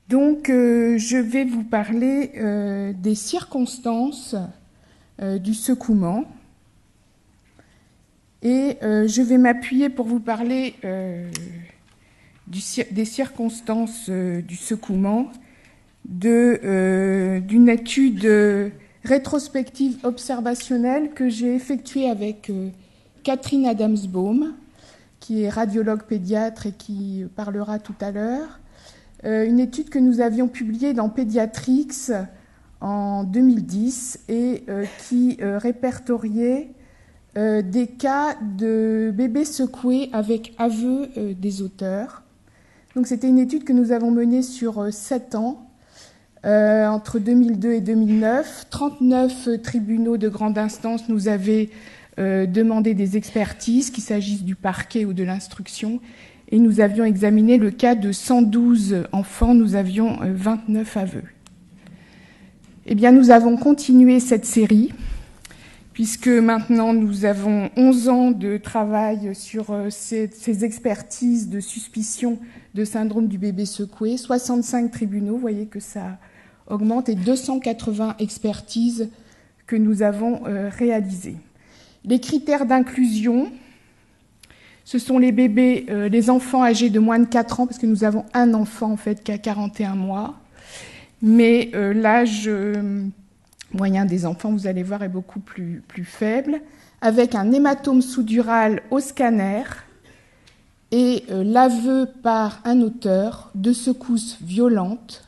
Donc, je vais vous parler des circonstances du secouement. Et je vais m'appuyer pour vous parler des circonstances du secouement d'une étude rétrospective observationnelle que j'ai effectuée avec Catherine Adamsbaum, qui est radiologue pédiatre et qui parlera tout à l'heure. Une étude que nous avions publiée dans Pediatrics en 2010 et qui répertoriait des cas de bébés secoués avec aveu des auteurs. Donc c'était une étude que nous avons menée sur 7 ans, entre 2002 et 2009. 39 tribunaux de grande instance nous avaient demandé des expertises, qu'il s'agisse du parquet ou de l'instruction, et nous avions examiné le cas de 112 enfants, nous avions 29 aveux. Eh bien, nous avons continué cette série, puisque maintenant nous avons 11 ans de travail sur ces expertises de suspicion de syndrome du bébé secoué, 65 tribunaux, vous voyez que ça augmente, et 280 expertises que nous avons réalisées. Les critères d'inclusion, ce sont les bébés, les enfants âgés de moins de 4 ans, parce que nous avons un enfant en fait qui a 41 mois, mais l'âge moyen des enfants, vous allez voir, est beaucoup plus faible, avec un hématome sous-dural au scanner et l'aveu par un auteur de secousses violentes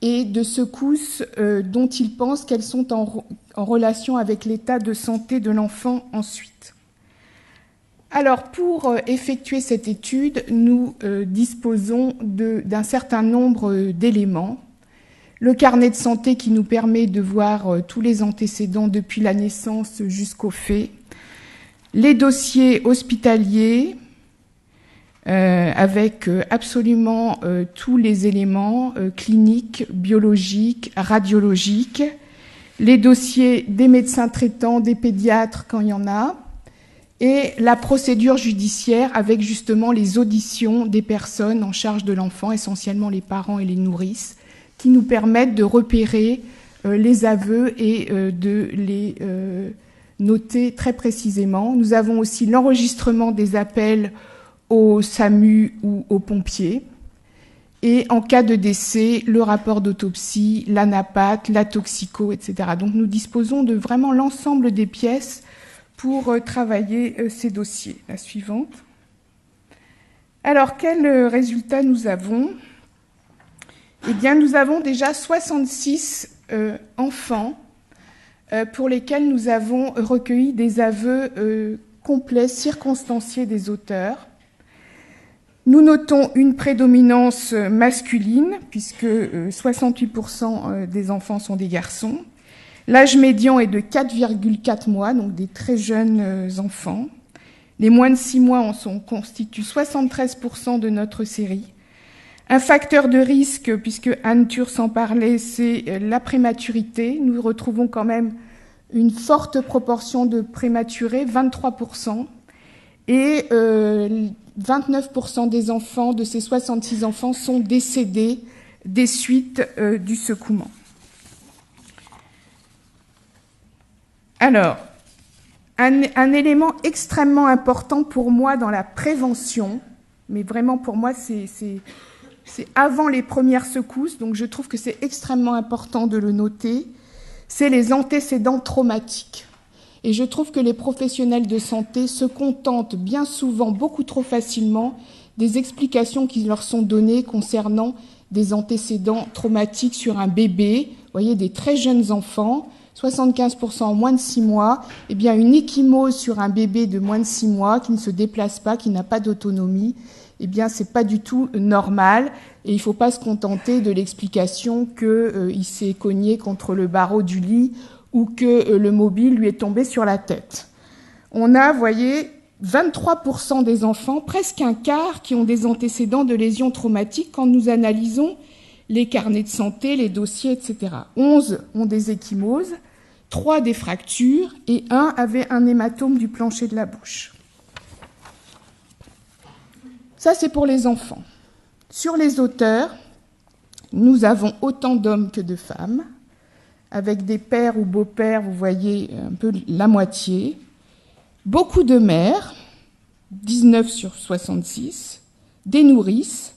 et de secousses dont il pense qu'elles sont en relation avec l'état de santé de l'enfant ensuite. Alors, pour effectuer cette étude, nous disposons d'un certain nombre d'éléments. Le carnet de santé qui nous permet de voir tous les antécédents depuis la naissance jusqu'au fait. Les dossiers hospitaliers avec absolument tous les éléments cliniques, biologiques, radiologiques. Les dossiers des médecins traitants, des pédiatres quand il y en a. Et la procédure judiciaire avec justement les auditions des personnes en charge de l'enfant, essentiellement les parents et les nourrices, qui nous permettent de repérer les aveux et de les noter très précisément. Nous avons aussi l'enregistrement des appels au SAMU ou aux pompiers. Et en cas de décès, le rapport d'autopsie, l'anapathe, la toxico, etc. Donc nous disposons de vraiment l'ensemble des pièces pour travailler ces dossiers. La suivante. Alors, quels résultats nous avons ? Eh bien, nous avons déjà 66 enfants pour lesquels nous avons recueilli des aveux complets, circonstanciés des auteurs. Nous notons une prédominance masculine, puisque 68% des enfants sont des garçons. L'âge médian est de 4,4 mois, donc des très jeunes enfants. Les moins de 6 mois constituent 73% de notre série. Un facteur de risque, puisque Anne Thur s'en parlait, c'est la prématurité. Nous retrouvons quand même une forte proportion de prématurés, 23%. Et 29% des enfants, de ces 66 enfants, sont décédés des suites du secouement. Alors, un élément extrêmement important pour moi dans la prévention, mais vraiment pour moi c'est avant les premières secousses, donc je trouve que c'est extrêmement important de le noter, c'est les antécédents traumatiques. Et je trouve que les professionnels de santé se contentent bien souvent, beaucoup trop facilement, des explications qui leur sont données concernant des antécédents traumatiques sur un bébé. Vous voyez, des très jeunes enfants, 75% en moins de 6 mois, eh bien une ecchymose sur un bébé de moins de 6 mois qui ne se déplace pas, qui n'a pas d'autonomie, eh bien c'est pas du tout normal et il ne faut pas se contenter de l'explication qu'il s'est cogné contre le barreau du lit ou que le mobile lui est tombé sur la tête. On a, vous voyez, 23% des enfants, presque un quart, qui ont des antécédents de lésions traumatiques quand nous analysons les carnets de santé, les dossiers, etc. 11 ont des ecchymoses, 3 des fractures et 1 avait un hématome du plancher de la bouche. Ça, c'est pour les enfants. Sur les auteurs, nous avons autant d'hommes que de femmes, avec des pères ou beaux-pères, vous voyez un peu la moitié, beaucoup de mères, 19 sur 66, des nourrices,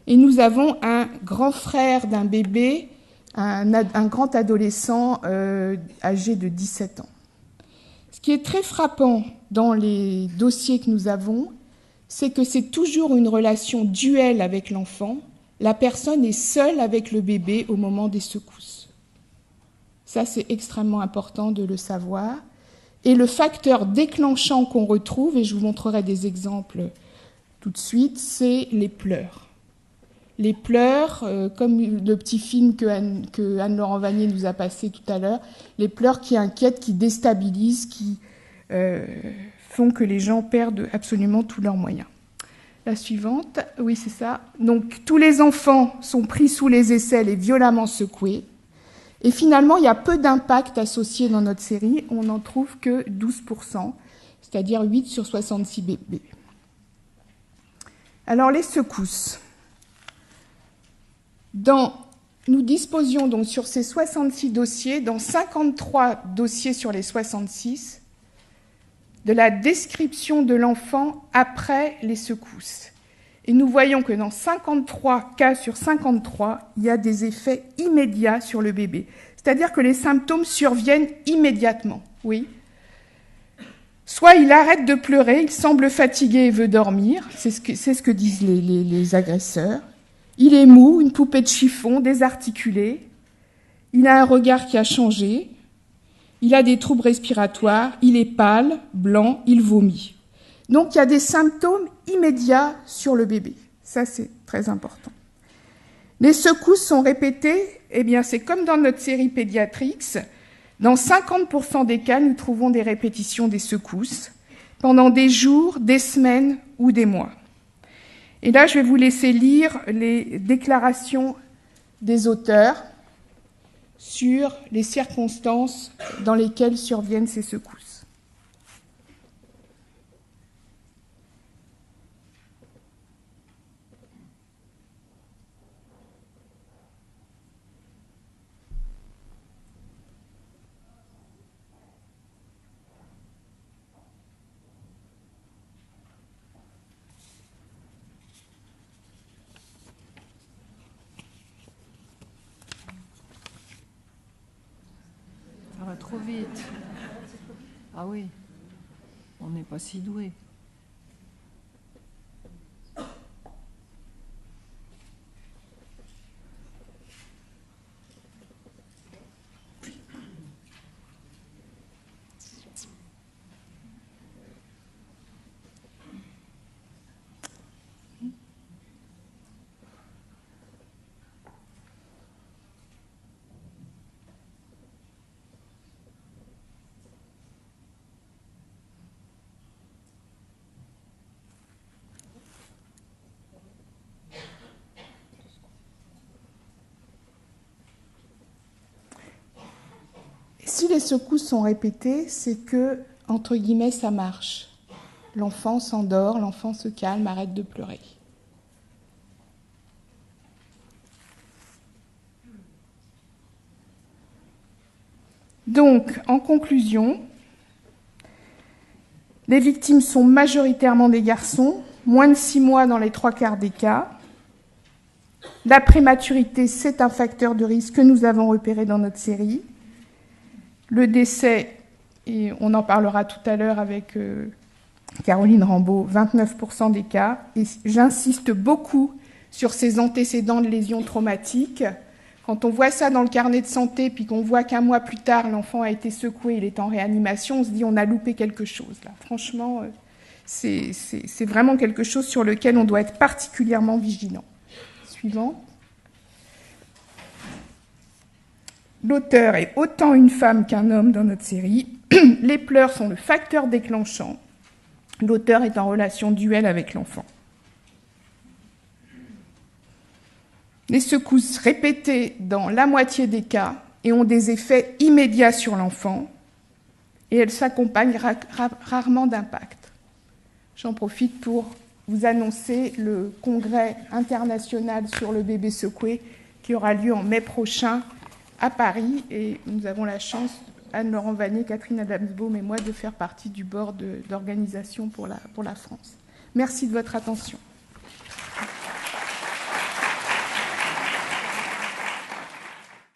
et nous avons un grand frère d'un bébé, un grand adolescent âgé de 17 ans. Ce qui est très frappant dans les dossiers que nous avons, c'est que c'est toujours une relation duelle avec l'enfant. La personne est seule avec le bébé au moment des secousses. Ça, c'est extrêmement important de le savoir. Et le facteur déclenchant qu'on retrouve, et je vous montrerai des exemples tout de suite, c'est les pleurs. Les pleurs, comme le petit film que Anne-Laurent Vanier nous a passé tout à l'heure, les pleurs qui inquiètent, qui déstabilisent, qui font que les gens perdent absolument tous leurs moyens. La suivante, oui c'est ça. Donc tous les enfants sont pris sous les aisselles et violemment secoués. Et finalement, il y a peu d'impact associé dans notre série. On n'en trouve que 12%, c'est-à-dire 8 sur 66 bébés. Alors les secousses. Nous disposions donc sur ces 66 dossiers, dans 53 dossiers sur les 66, de la description de l'enfant après les secousses. Et nous voyons que dans 53 cas sur 53, il y a des effets immédiats sur le bébé. C'est-à-dire que les symptômes surviennent immédiatement. Oui. Soit il arrête de pleurer, il semble fatigué et veut dormir, c'est ce que disent les agresseurs. Il est mou, une poupée de chiffon, désarticulé. Il a un regard qui a changé. Il a des troubles respiratoires. Il est pâle, blanc, il vomit. Donc il y a des symptômes immédiats sur le bébé. Ça, c'est très important. Les secousses sont répétées. Eh bien, c'est comme dans notre série Pédiatrix. Dans 50% des cas, nous trouvons des répétitions des secousses pendant des jours, des semaines ou des mois. Et là, je vais vous laisser lire les déclarations des auteurs sur les circonstances dans lesquelles surviennent ces secousses. Ça va trop vite. Ah oui, on n'est pas si doué. Si les secousses sont répétées, c'est que, entre guillemets, ça marche. L'enfant s'endort, l'enfant se calme, arrête de pleurer. Donc, en conclusion, les victimes sont majoritairement des garçons, moins de 6 mois dans les 3/4 des cas. La prématurité, c'est un facteur de risque que nous avons repéré dans notre série. Le décès, et on en parlera tout à l'heure avec Caroline Rambaud, 29% des cas. Et j'insiste beaucoup sur ces antécédents de lésions traumatiques. Quand on voit ça dans le carnet de santé, puis qu'on voit qu'un mois plus tard, l'enfant a été secoué, il est en réanimation, on se dit on a loupé quelque chose. Là. Franchement, c'est vraiment quelque chose sur lequel on doit être particulièrement vigilant. Suivant. L'auteur est autant une femme qu'un homme dans notre série. Les pleurs sont le facteur déclenchant. L'auteur est en relation duelle avec l'enfant. Les secousses répétées dans la moitié des cas et ont des effets immédiats sur l'enfant, et elles s'accompagnent rarement d'impact. J'en profite pour vous annoncer le congrès international sur le bébé secoué qui aura lieu en mai prochain à Paris. Et nous avons la chance, Anne-Laurent Vanier, Catherine Adamsbaum et moi, de faire partie du board d'organisation pour la France. Merci de votre attention.